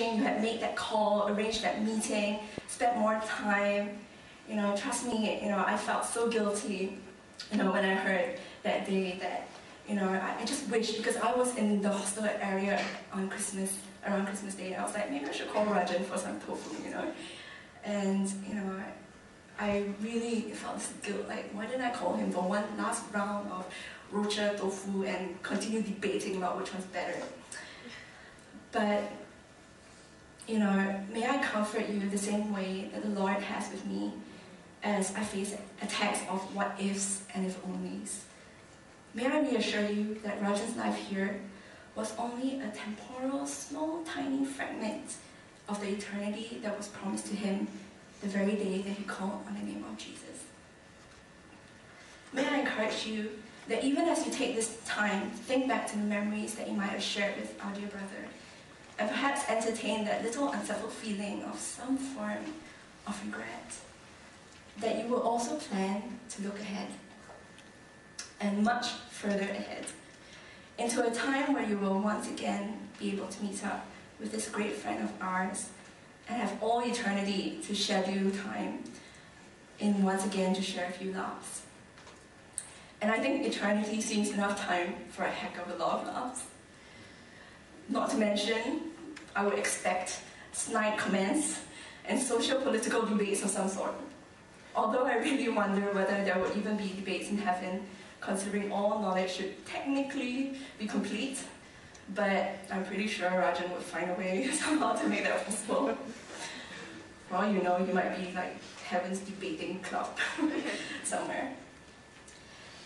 wishing you had made that call, arranged that meeting, spent more time. Trust me, I felt so guilty, when I heard that day that, I just wish, because I was in the hostel area around Christmas Day, I was like, maybe I should call Rajan for some tofu, And, I really felt this guilt, like, why didn't I call him for one last round of rocha tofu and continue debating about which one's better? But, may I comfort you the same way that the Lord has with me as I face attacks of what ifs and if onlys. May I reassure you that Rajan's life here was only a temporal, small, tiny fragment of the eternity that was promised to him the very day that he called on the name of Jesus. May I encourage you that even as you take this time, think back to the memories that you might have shared with our dear brother, and perhaps entertain that little unsettled feeling of some form of regret, that you will also plan to look ahead, and much further ahead, into a time where you will once again be able to meet up with this great friend of ours and have all eternity to schedule time in once again to share a few laughs. And I think eternity seems enough time for a heck of a lot of laughs. Not to mention, I would expect snide comments and social-political debates of some sort. Although I really wonder whether there will even be debates in heaven, considering all knowledge should technically be complete, but I'm pretty sure Rajan would find a way somehow to make that possible. For all you know, you might be like heaven's debating club somewhere.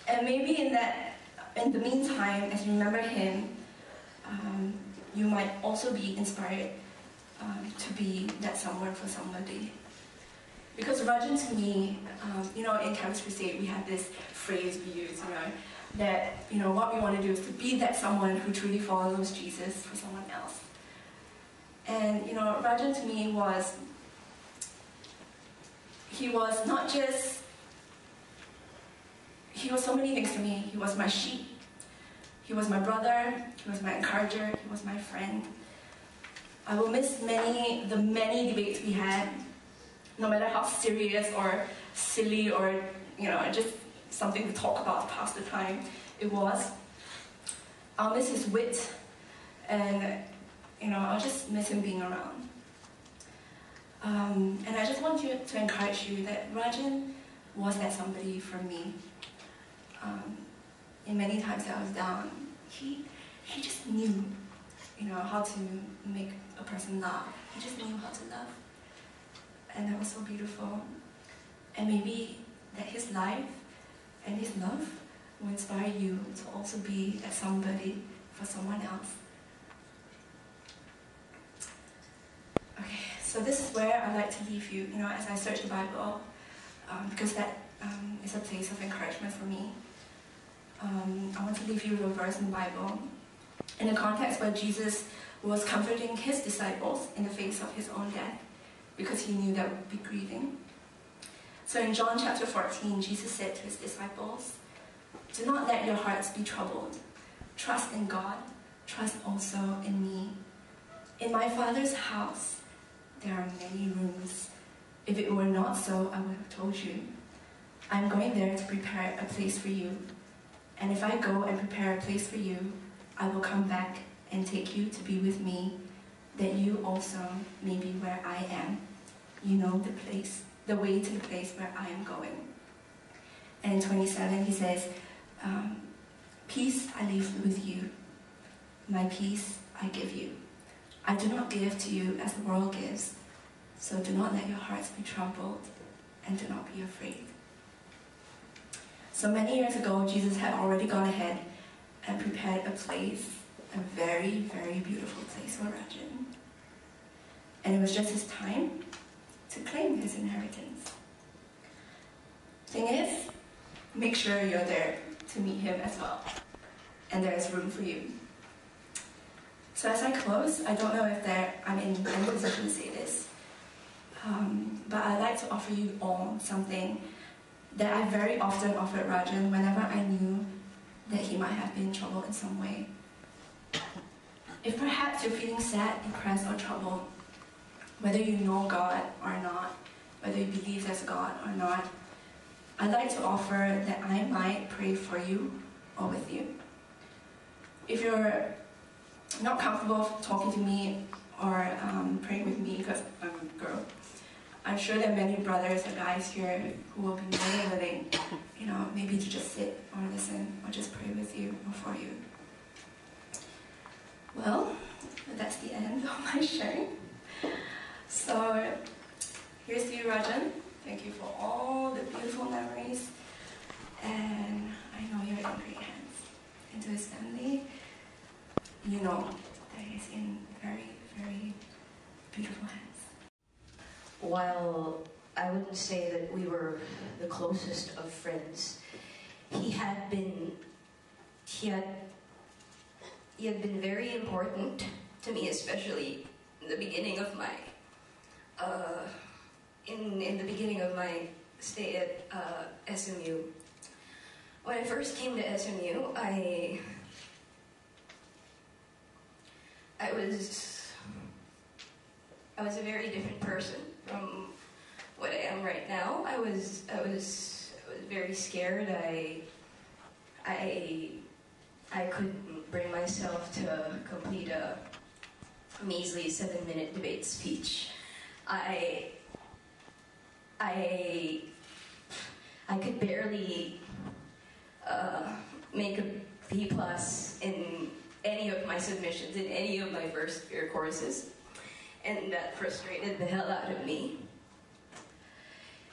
And maybe in the meantime, as you remember him, you might also be inspired to be that someone for somebody. Because Rajan, to me, in Campus Crusade, we have this phrase we use, that, what we want to do is to be that someone who truly follows Jesus for someone else. And, Rajan to me was so many things to me. He was my sheep, he was my brother, he was my encourager, he was my friend. I will miss the many debates we had, no matter how serious or silly or, just something to talk about to pass the time it was. I'll miss his wit, and, I'll just miss him being around. And I just want to encourage you that Rajan was that somebody for me. In many times that I was down, he just knew, how to make a person laugh. He just knew how to love. And that was so beautiful. And maybe that his life and his love will inspire you to also be that somebody for someone else. Okay, so this is where I'd like to leave you, as I search the Bible, because that is a place of encouragement for me. I want to leave you with a verse in the Bible, in a context where Jesus was comforting his disciples in the face of his own death, because he knew that would be grieving. So in John chapter 14, Jesus said to his disciples, "Do not let your hearts be troubled. Trust in God, trust also in me. In my Father's house there are many rooms. If it were not so, I would have told you. I'm going there to prepare a place for you. And if I go and prepare a place for you, I will come back and take you to be with me, that you also may be where I am. You know the way to the place where I am going." And in 27 he says, "Peace I leave with you. My peace I give you. I do not give to you as the world gives. So do not let your hearts be troubled, and do not be afraid." So many years ago, Jesus had already gone ahead and prepared a place, a very, very beautiful place for Rajan. And it was just his time to claim his inheritance. Thing is, make sure you're there to meet him as well. And there is room for you. So as I close, I don't know if I'm in any position to say this, but I'd like to offer you all something that I very often offered Rajan whenever I knew that he might have been in trouble in some way. If perhaps you're feeling sad, depressed, or troubled, whether you know God or not, whether you believe there's God or not, I'd like to offer that I might pray for you or with you. If you're not comfortable talking to me or praying with me because I'm a girl, I'm sure there are many brothers or guys here who will be more than willing, maybe to just sit or listen or just pray with you or for you. Well, that's the end of my sharing. So, here's to you, Rajan. Thank you for all the beautiful memories. And I know you're in great hands. And to his family, you know that he's in very, very beautiful hands. While I wouldn't say that we were the closest of friends, he had been very important to me, especially in the beginning of my in the beginning of my stay at SMU. When I first came to SMU, I was a very different person from what I am right now. I was very scared. I couldn't bring myself to complete a measly 7-minute debate speech. I could barely make a B+ in any of my submissions, in any of my first year courses. And that frustrated the hell out of me.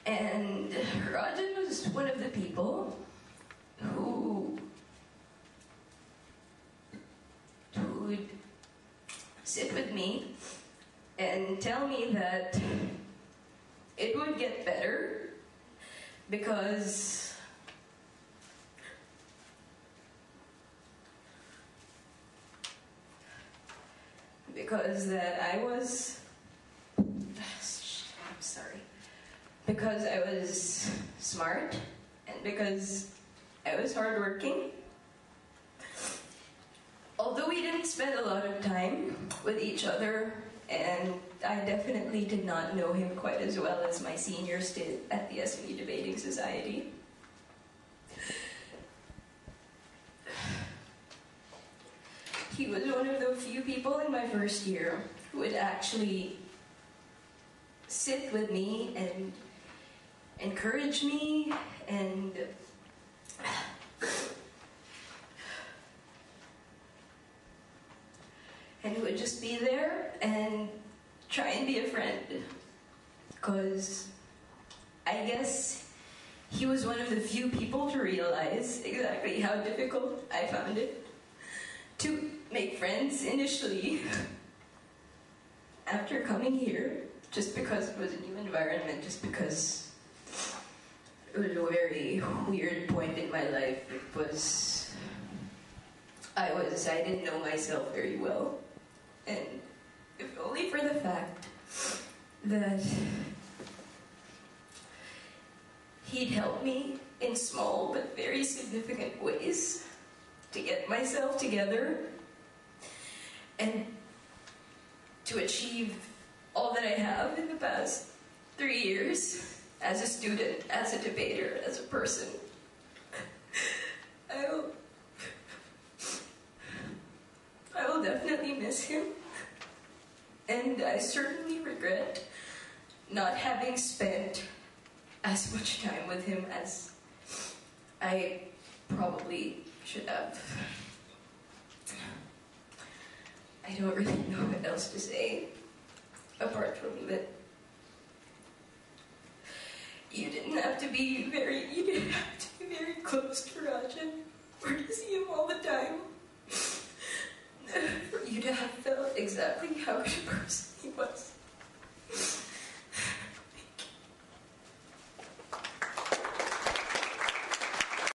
And Rajan was one of the people who would sit with me and tell me that it would get better because because I was smart and because I was hardworking. Although we didn't spend a lot of time with each other, and I definitely did not know him quite as well as my seniors did at the SMU Debating Society. He was one of the few people in my first year who would actually sit with me and encourage me and who would just be there and try and be a friend. Because I guess he was one of the few people to realize exactly how difficult I found it to make friends initially after coming here, just because it was a new environment, just because it was a very weird point in my life. I didn't know myself very well. And if only for the fact that he'd helped me in small but very significant ways to get myself together and to achieve all that I have in the past 3 years as a student, as a debater, as a person. I will definitely miss him, and I certainly regret not having spent as much time with him as I probably should have. I don't really know what else to say, apart from that you didn't have to be very close to Rajan, or to see him all the time, for you to have felt exactly how good a person he was.